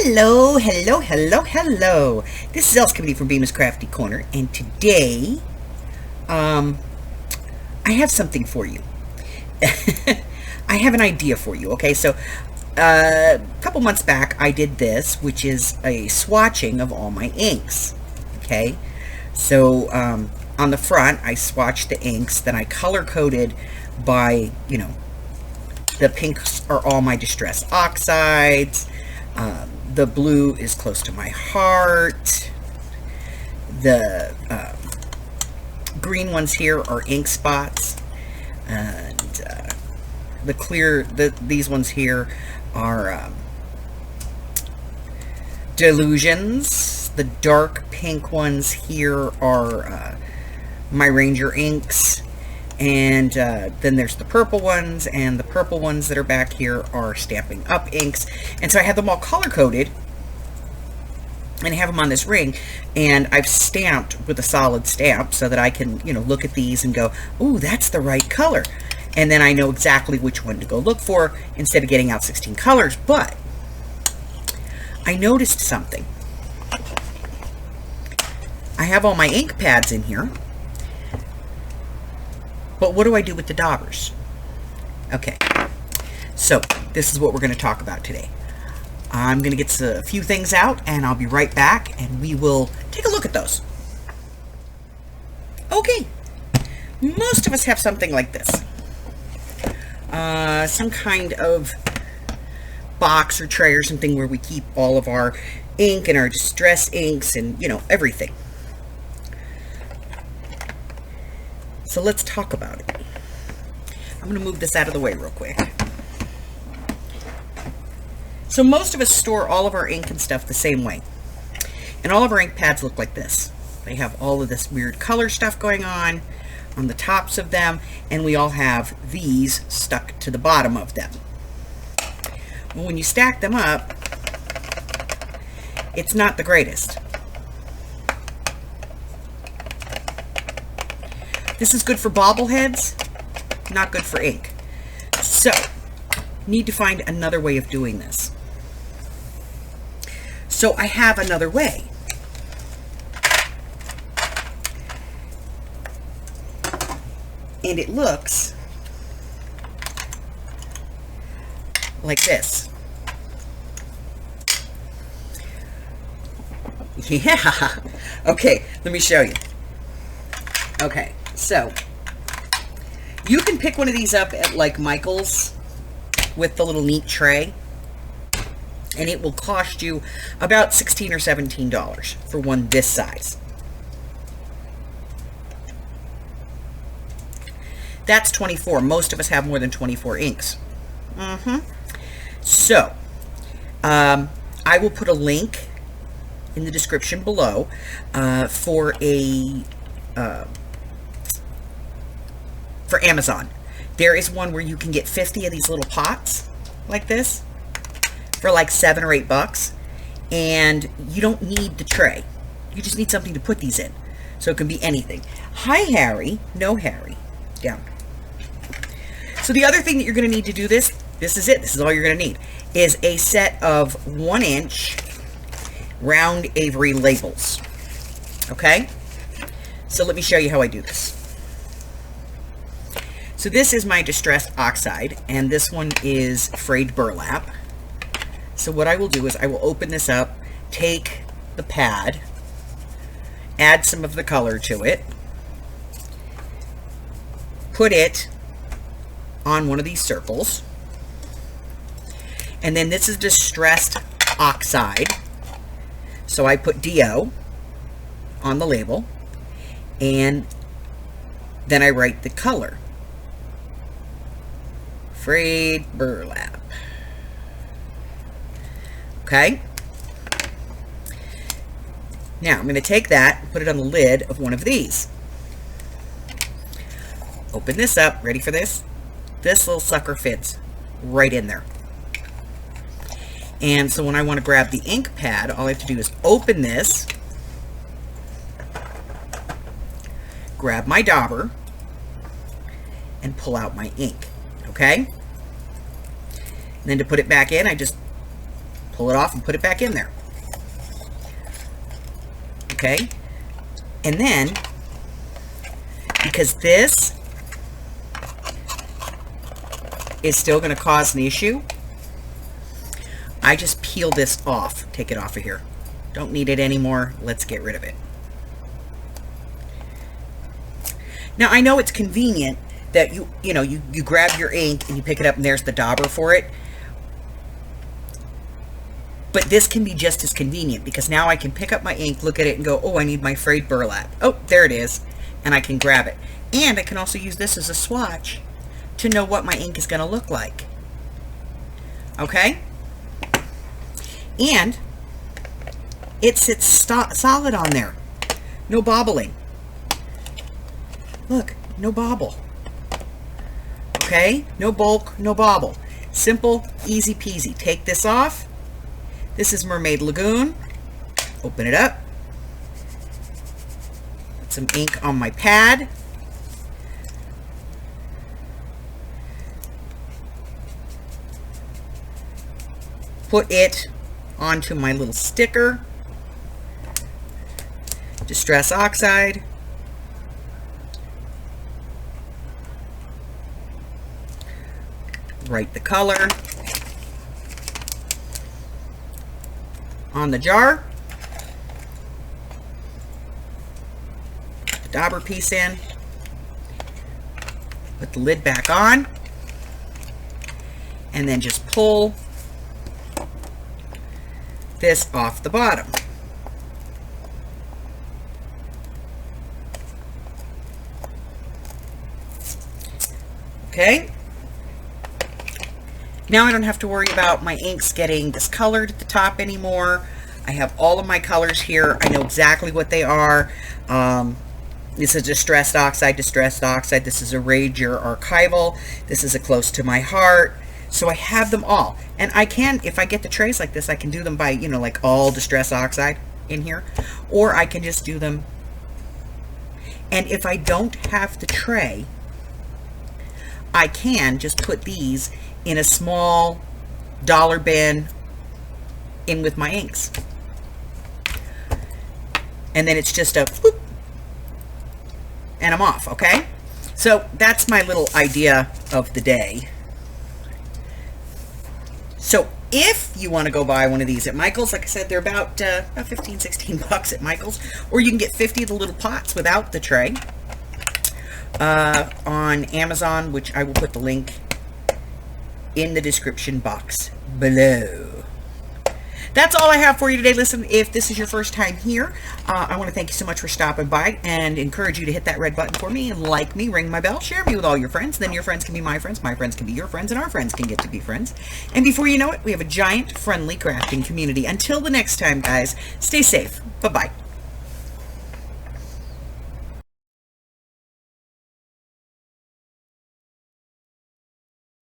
Hello, hello, hello, hello. This is Els Comedy from Bemis Crafty Corner, and today, I have something for you. I have an idea for you, okay? So, a couple months back, I did this, which is a swatching of all my inks, okay? So, on the front, I swatched the inks, then I color-coded by, the pinks are all my Distress Oxides. The blue is close to my heart. The green ones here are ink spots, and the clear, these ones here are delusions. The dark pink ones here are my Ranger inks. And then there's the purple ones, and the purple ones that are back here are Stamping Up inks. And so I have them all color-coded, and I have them on this ring, and I've stamped with a solid stamp so that I can, look at these and go, ooh, that's the right color. And then I know exactly which one to go look for instead of getting out 16 colors. But I noticed something. I have all my ink pads in here. But what do I do with the daubers? Okay, so this is what we're going to talk about today. I'm going to get a few things out, and I'll be right back, and we will take a look at those. Okay, most of us have something like this. Some kind of box or tray or something where we keep all of our ink and our distress inks and, everything. So let's talk about it. I'm going to move this out of the way real quick. So most of us store all of our ink and stuff the same way. And all of our ink pads look like this. They have all of this weird color stuff going on the tops of them, and we all have these stuck to the bottom of them. Well, when you stack them up, it's not the greatest. This is good for bobbleheads, not good for ink. So, need to find another way of doing this. So I have another way. And it looks like this. Yeah. Okay, let me show you. Okay. So, you can pick one of these up at like Michael's with the little neat tray, and it will cost you about $16 or $17 for one this size. That's 24. Most of us have more than 24 inks. So, I will put a link in the description below for Amazon. There is one where you can get 50 of these little pots like this for like $7 or $8, and you don't need the tray. You just need something to put these in. So it can be anything. Hi, Harry. No, Harry. Down. So the other thing that you're going to need to do this is it. This is all you're going to need, is a set of 1-inch round Avery labels. Okay? So let me show you how I do this. So this is my Distressed Oxide, and this one is frayed burlap. So what I will do is I will open this up, take the pad, add some of the color to it, put it on one of these circles, and then this is Distressed Oxide. So I put DO on the label, and then I write the color. Frayed burlap. Okay? Now, I'm going to take that and put it on the lid of one of these. Open this up. Ready for this? This little sucker fits right in there. And so when I want to grab the ink pad, all I have to do is open this, grab my dauber, and pull out my ink. Okay? And then to put it back in, I just pull it off and put it back in there. Okay? And then, because this is still going to cause an issue, I just peel this off. Take it off of here. Don't need it anymore. Let's get rid of it. Now, I know it's convenient that you grab your ink and you pick it up and there's the dauber for it. But this can be just as convenient, because now I can pick up my ink, look at it, and go, oh, I need my frayed burlap. Oh, there it is. And I can grab it. And I can also use this as a swatch to know what my ink is going to look like. Okay? And it sits solid on there. No bobbling. Look, no bobble. Okay? No bulk, no bobble. Simple, easy peasy. Take this off. This is Mermaid Lagoon. Open it up. Put some ink on my pad. Put it onto my little sticker. Distress Oxide. Write the color on the jar. Put the dauber piece in. Put the lid back on. And then just pull this off the bottom. Okay. Now I don't have to worry about my inks getting discolored at the top anymore. I have all of my colors here. I know exactly what they are. This is Distressed Oxide, Distressed Oxide. This is a Rager Archival. This is a Close to My Heart. So I have them all. And I can, if I get the trays like this, I can do them by, like all Distressed Oxide in here. Or I can just do them. And if I don't have the tray, I can just put these in a small dollar bin in with my inks. And then it's just a whoop, and I'm off, okay? So that's my little idea of the day. So if you want to go buy one of these at Michael's, like I said, they're about 15, 16 bucks at Michael's, or you can get 50 of the little pots without the tray on Amazon, which I will put the link in the description box below. That's all I have for you today. Listen, if this is your first time here, I want to thank you so much for stopping by and encourage you to hit that red button for me and like me, ring my bell, share me with all your friends. Then your friends can be my friends can be your friends, and our friends can get to be friends. And before you know it, we have a giant, friendly crafting community. Until the next time, guys, stay safe. Bye-bye.